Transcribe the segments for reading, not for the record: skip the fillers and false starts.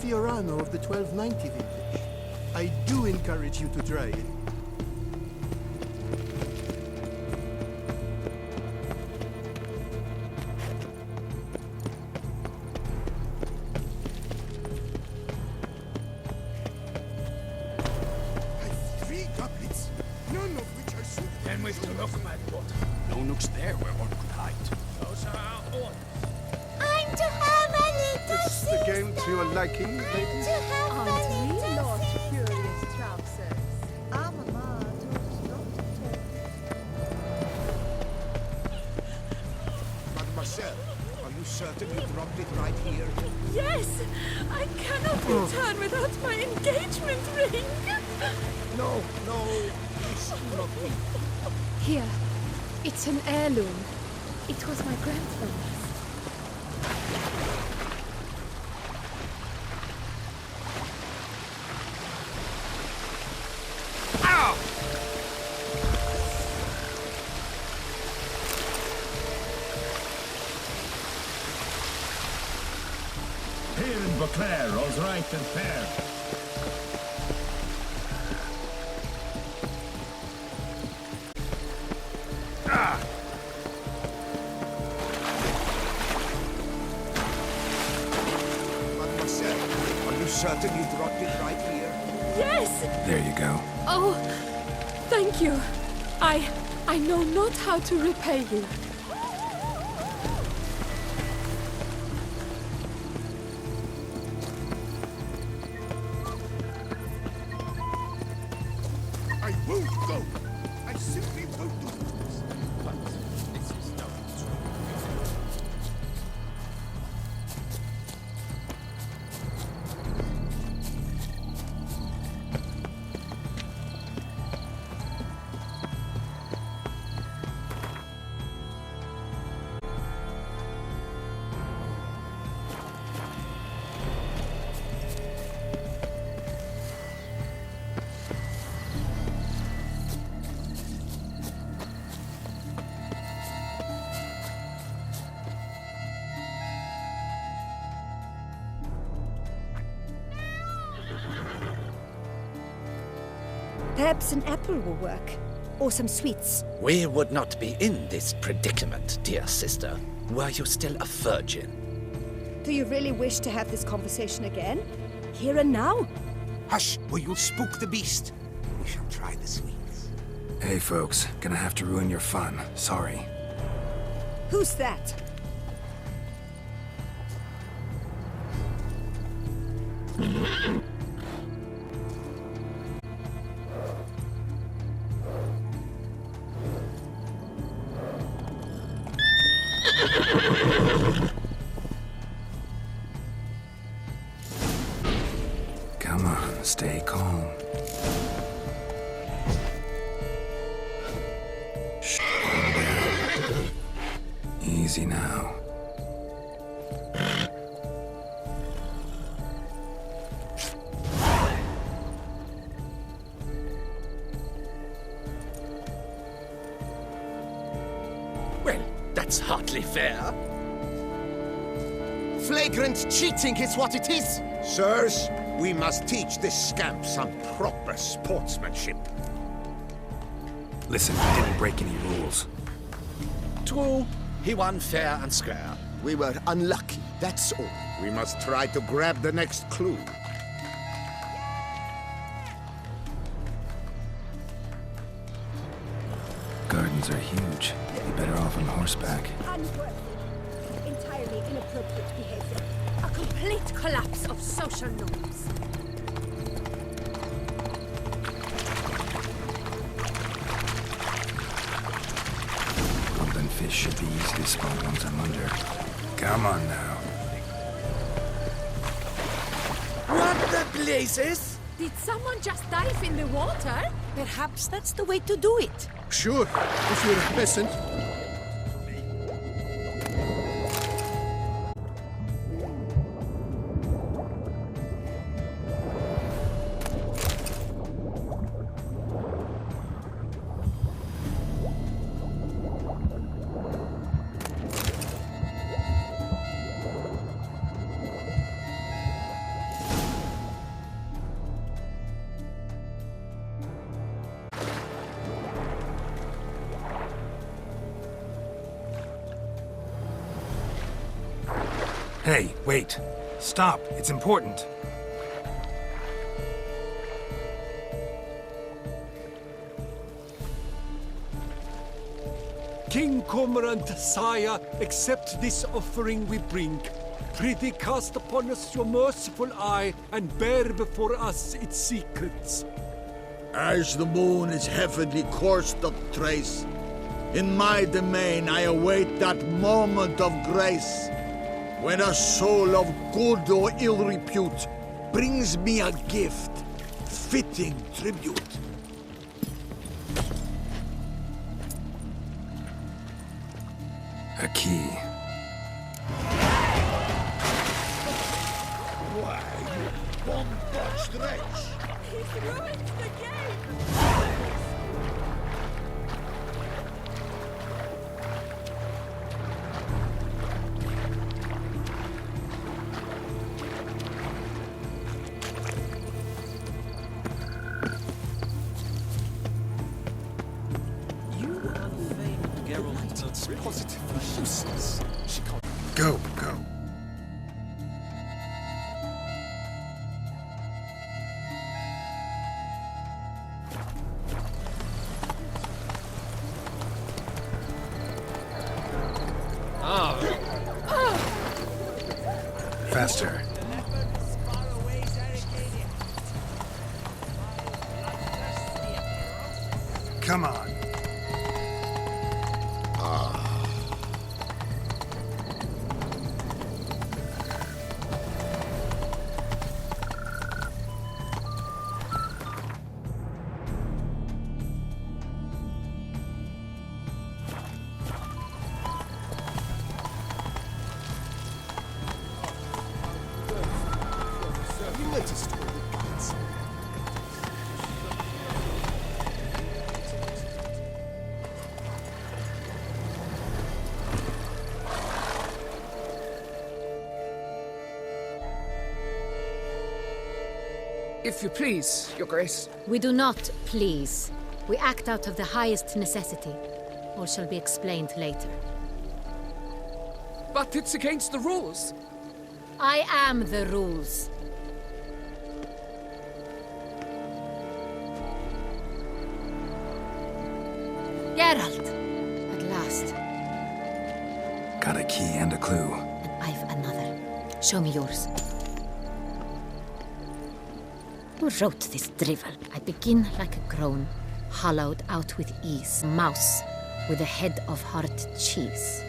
Fiorano of the 1290 vintage. I do encourage you to try it. No nooks there where one could hide. Those are our orders. I'm to have a little Is the game to your liking, ladies? to have a little Not curious trousers. Mama told not to talk. Mademoiselle, are you certain you dropped it right here? Yes! I cannot return without my engagement ring! No, please do not weep. Here. It's an heirloom. It was my grandfather's. Here in Beauclair, all's right and fair. Mademoiselle, are you certain you dropped it right here? Yes! There you go. Oh, thank you. I know not how to repay you. I won't go! I simply won't do this. But this is not true. Perhaps an apple will work. Or some sweets. We would not be in this predicament, dear sister, were you still a virgin. Do you really wish to have this conversation again? Here and now? Hush, or you'll spook the beast. We shall try the sweets. Hey folks, gonna have to ruin your fun. Sorry. Who's that? Come on, stay calm. Shh, calm down. Easy now. Well, that's hardly fair. Flagrant cheating is what it is! Sirs, we must teach this scamp some proper sportsmanship. Listen, I didn't break any rules. True, he won fair and square. We were unlucky, that's all. We must try to grab the next clue. Gardens are huge. You'd be better off on horseback. Unworthy. Entirely inappropriate behavior. A complete collapse of social norms. Golden fish should be easy to spot once I'm under. Come on now. What the blazes? Did someone just dive in the water? Perhaps that's the way to do it. Sure, if you're a peasant. Hey, wait. Stop. It's important. King Cormorant, sire, accept this offering we bring. Prithee cast upon us your merciful eye, and bear before us its secrets. As the moon is heavenly coursed of trace, in my domain I await that moment of grace, when a soul of good or ill repute brings me a gift, fitting tribute. A key. Why, you bomb-botched wretch! He's ruined the game! Positively useless. She can't. Go. Faster. Come on. Let us do it. If you please, Your Grace. We do not please. We act out of the highest necessity. All shall be explained later. But it's against the rules. I am the rules. Geralt! At last. Got a key and a clue. And I've another. Show me yours. Who wrote this drivel? I begin like a groan, hollowed out with ease. Mouse with a head of hard cheese.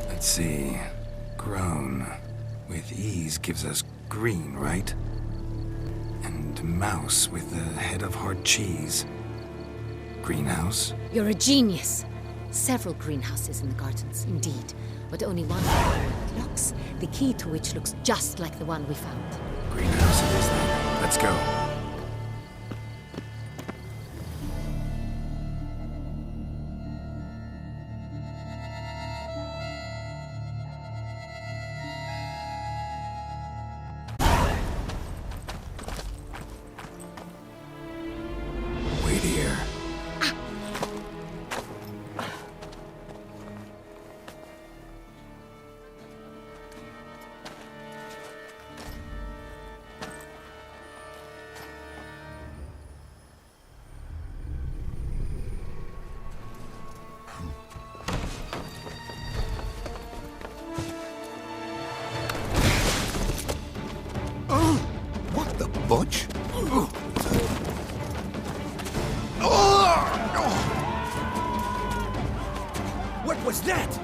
Let's see. Groan with ease gives us green, right? And mouse with the head of hard cheese. Greenhouse? You're a genius. Several greenhouses in the gardens, indeed, but only one locks, the key to which looks just like the one we found. Greenhouse it is then. Let's go. Wait here. What the butch? What was that?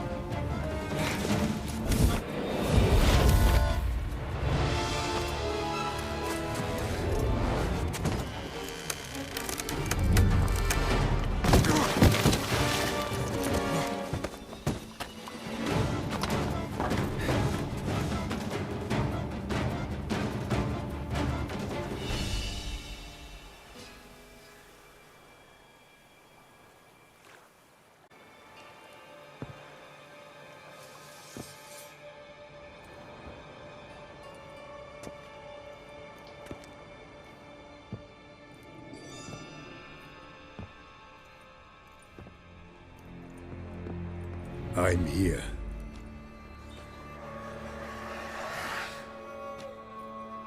I'm here.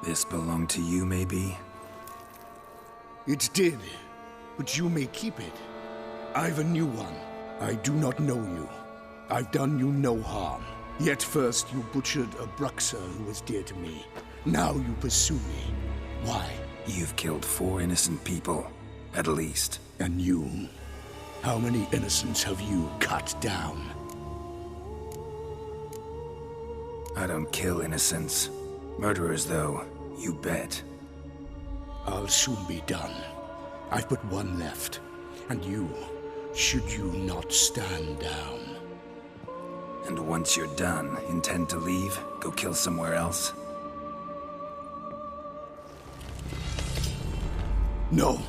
This belonged to you, maybe? It did, but you may keep it. I've a new one. I do not know you. I've done you no harm. Yet first you butchered a Bruxer who was dear to me. Now you pursue me. Why? You've killed 4 innocent people, at least. And you? How many innocents have you cut down? I don't kill innocents. Murderers, though, you bet. I'll soon be done. I've but one left. And you, should you not stand down. And once you're done, intend to leave? Go kill somewhere else? No.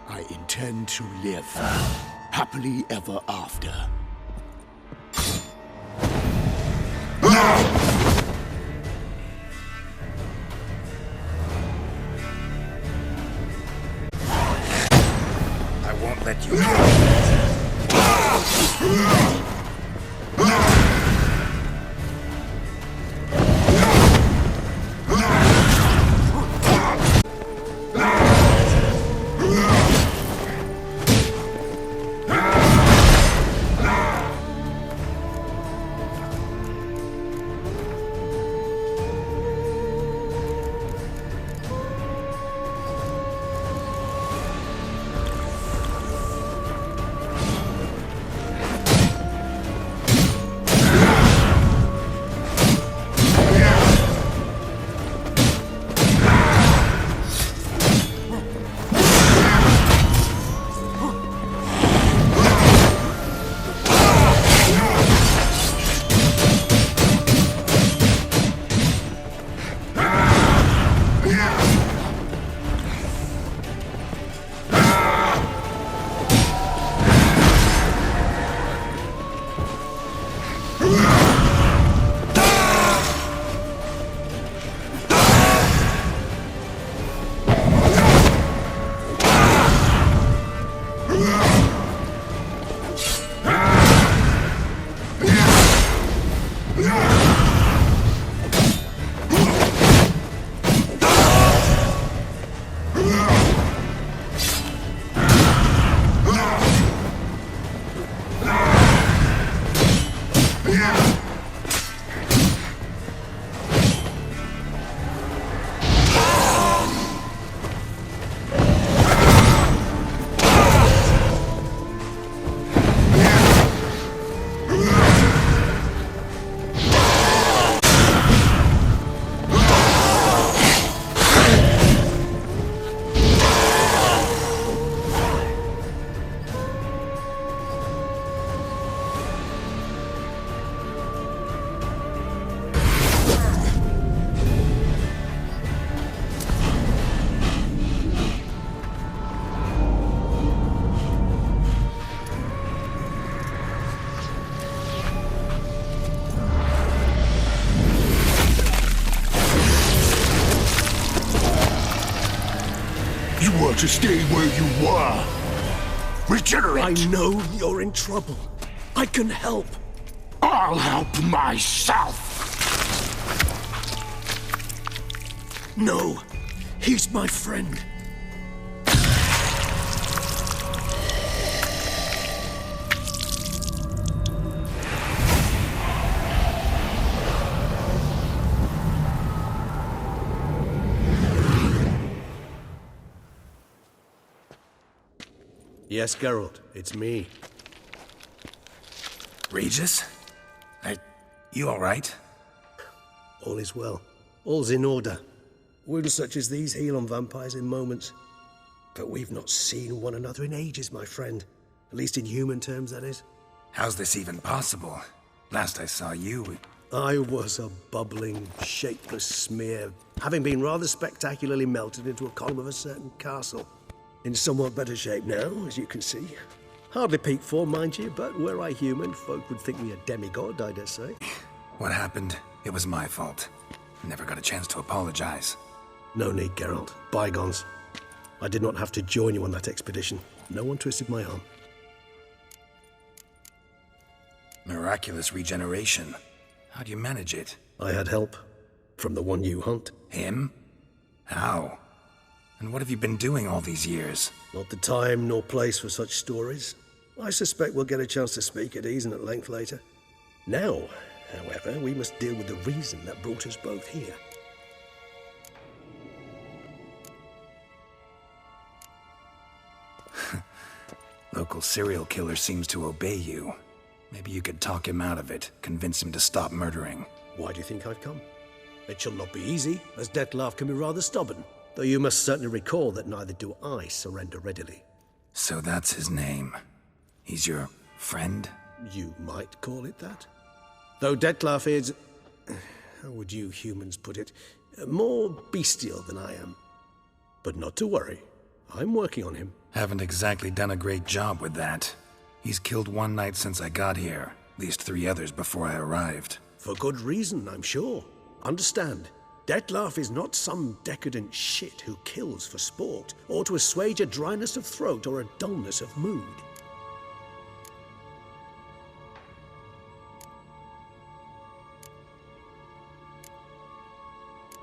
I intend to live. Happily ever after. I won't let you To stay where you were. Regenerate! I know you're in trouble. I can help. I'll help myself! No, he's my friend. Yes, Geralt, it's me. Regis? You alright? All is well. All's in order. Wounds such as these heal on vampires in moments. But we've not seen one another in ages, my friend. At least in human terms, that is. How's this even possible? Last I saw you... I was a bubbling, shapeless smear, having been rather spectacularly melted into a column of a certain castle. In somewhat better shape now, as you can see. Hardly peak form, mind you, but were I human, folk would think me a demigod, I dare say. What happened? It was my fault. Never got a chance to apologize. No need, Geralt. Bygones. I did not have to join you on that expedition. No one twisted my arm. miraculous regeneration. How do you manage it? I had help. From the one you hunt. Him? How? And what have you been doing all these years? Not the time nor place for such stories. I suspect we'll get a chance to speak at ease and at length later. Now, however, we must deal with the reason that brought us both here. Local serial killer seems to obey you. Maybe you could talk him out of it, convince him to stop murdering. Why do you think I've come? It shall not be easy, as Dettlaff can be rather stubborn. Though you must certainly recall that neither do I surrender readily. So that's his name. He's your friend? You might call it that. Though Dettlaff is... how would you humans put it? More bestial than I am. But not to worry. I'm working on him. Haven't exactly done a great job with that. He's killed one knight since I got here. At least 3 others before I arrived. For good reason, I'm sure. Understand, Dettlaff is not some decadent shit who kills for sport, or to assuage a dryness of throat or a dullness of mood.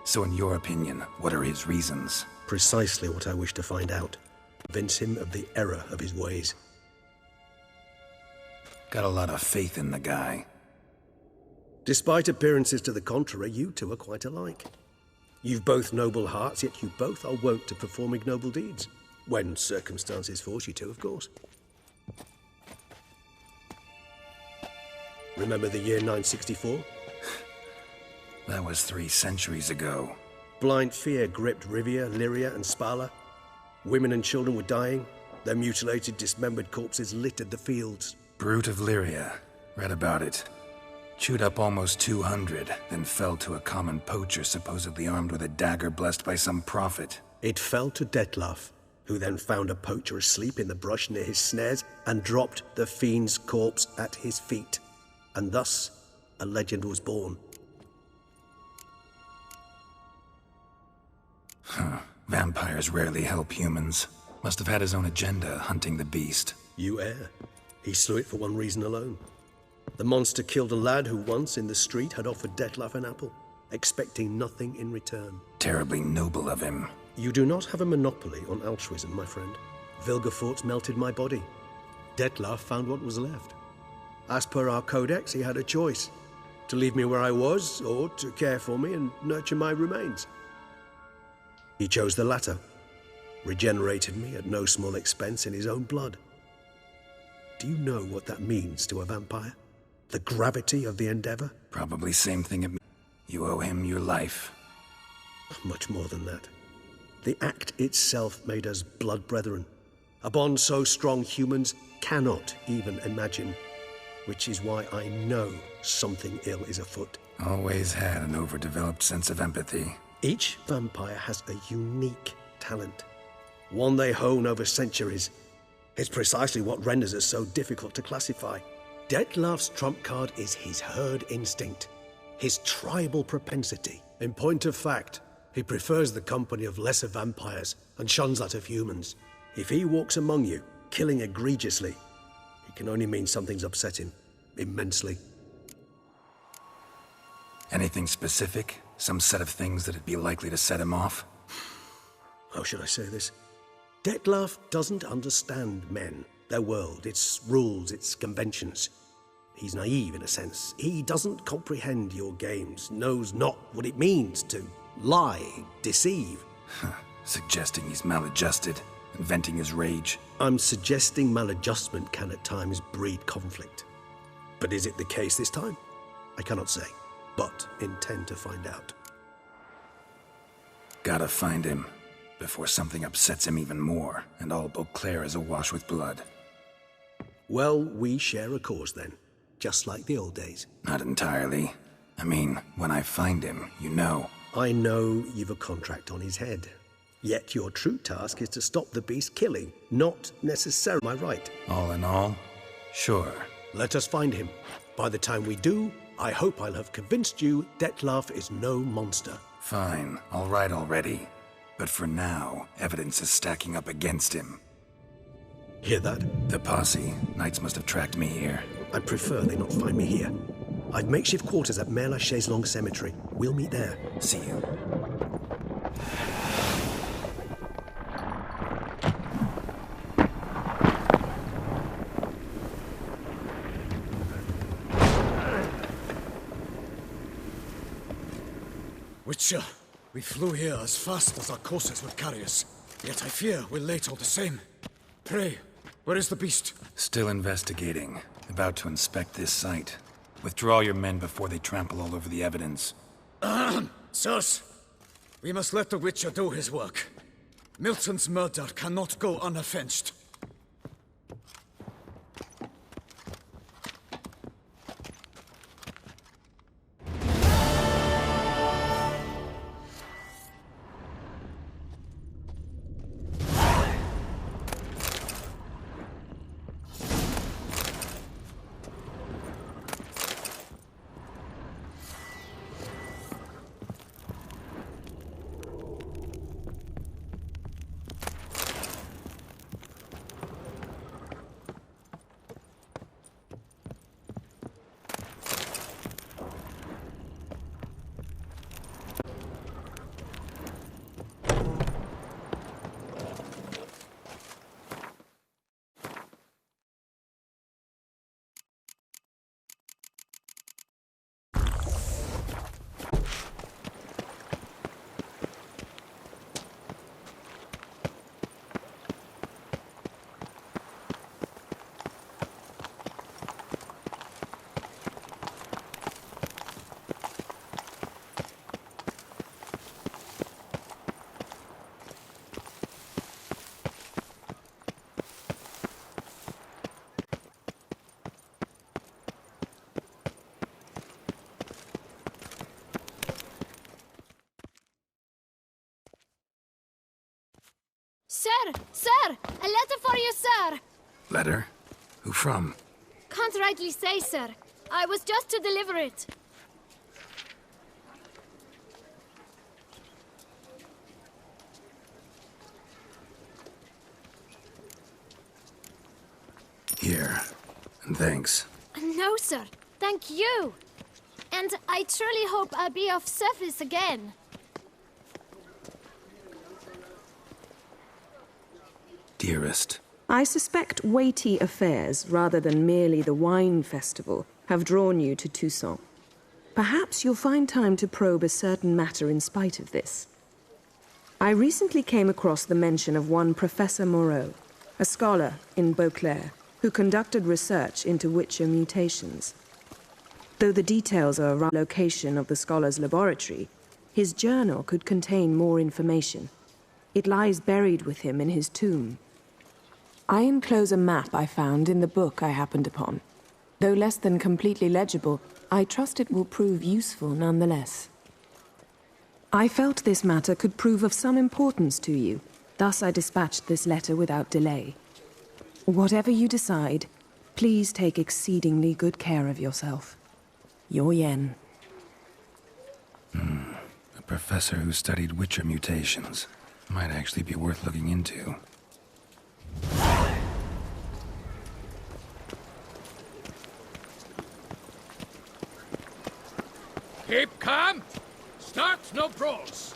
So in your opinion, what are his reasons? Precisely what I wish to find out. Convince him of the error of his ways. Got a lot of faith in the guy. Despite appearances to the contrary, you two are quite alike. You've both noble hearts, yet you both are wont to perform ignoble deeds. When circumstances force you to, of course. Remember the year 964? That was 3 centuries ago. Blind fear gripped Rivia, Lyria, and Spala. Women and children were dying. Their mutilated, dismembered corpses littered the fields. Brute of Lyria. Read about it. Chewed up almost 200, then fell to a common poacher supposedly armed with a dagger blessed by some prophet. It fell to Dettlaff, who then found a poacher asleep in the brush near his snares and dropped the fiend's corpse at his feet. And thus, a legend was born. Huh. Vampires rarely help humans. Must have had his own agenda, hunting the beast. You err. He slew it for one reason alone. The monster killed a lad who once, in the street, had offered Dettlaff an apple, expecting nothing in return. Terribly noble of him. You do not have a monopoly on altruism, my friend. Vilgefortz melted my body. Dettlaff found what was left. As per our codex, he had a choice. To leave me where I was, or to care for me and nurture my remains. He chose the latter. Regenerated me at no small expense in his own blood. Do you know what that means to a vampire? The gravity of the endeavor? Probably same thing at me. You owe him your life. Much more than that. The act itself made us blood brethren. A bond so strong humans cannot even imagine. Which is why I know something ill is afoot. Always had an overdeveloped sense of empathy. Each vampire has a unique talent. One they hone over centuries. It's precisely what renders it so difficult to classify. Dettlaff's trump card is his herd instinct, his tribal propensity. In point of fact, he prefers the company of lesser vampires and shuns that of humans. If he walks among you, killing egregiously, it can only mean something's upset him, immensely. Anything specific? Some set of things that'd be likely to set him off? How should I say this? Dettlaff doesn't understand men, their world, its rules, its conventions. He's naive in a sense. He doesn't comprehend your games, knows not what it means to lie, deceive. Suggesting he's maladjusted, and venting his rage. I'm suggesting maladjustment can at times breed conflict. But is it the case this time? I cannot say, but intend to find out. Gotta find him, before something upsets him even more, and all Beauclair is awash with blood. Well, we share a cause then, just like the old days. Not entirely. I mean, when I find him, you know. I know you've a contract on his head. Yet your true task is to stop the beast killing, not necessarily my right. All in all, sure. Let us find him. By the time we do, I hope I'll have convinced you Dettlaff is no monster. Fine, all right already. But for now, evidence is stacking up against him. Hear that? The posse. Knights must have tracked me here. I'd prefer they not find me here. I've makeshift quarters at Mère Lachaise Long Cemetery. We'll meet there. See you. Witcher, we flew here as fast as our courses would carry us. Yet I fear we're late all the same. Pray, where is the beast? Still investigating. About to inspect this site. Withdraw your men before they trample all over the evidence. Sirs, we must let the Witcher do his work. Milton's murder cannot go unavenged. Sir! Sir! A letter for you, sir! Letter? Who from? Can't rightly say, sir. I was just to deliver it. Here. And thanks. No, sir. Thank you. And I truly hope I'll be of service again. Dearest. I suspect weighty affairs, rather than merely the wine festival, have drawn you to Toussaint. Perhaps you'll find time to probe a certain matter in spite of this. I recently came across the mention of one Professor Moreau, a scholar in Beauclair, who conducted research into Witcher mutations. Though the details are around the location of the scholar's laboratory, his journal could contain more information. It lies buried with him in his tomb. I enclose a map I found in the book I happened upon. Though less than completely legible, I trust it will prove useful nonetheless. I felt this matter could prove of some importance to you, thus I dispatched this letter without delay. Whatever you decide, please take exceedingly good care of yourself. Your Yen. A professor who studied Witcher mutations. Might actually be worth looking into. Keep calm. Start no brawls.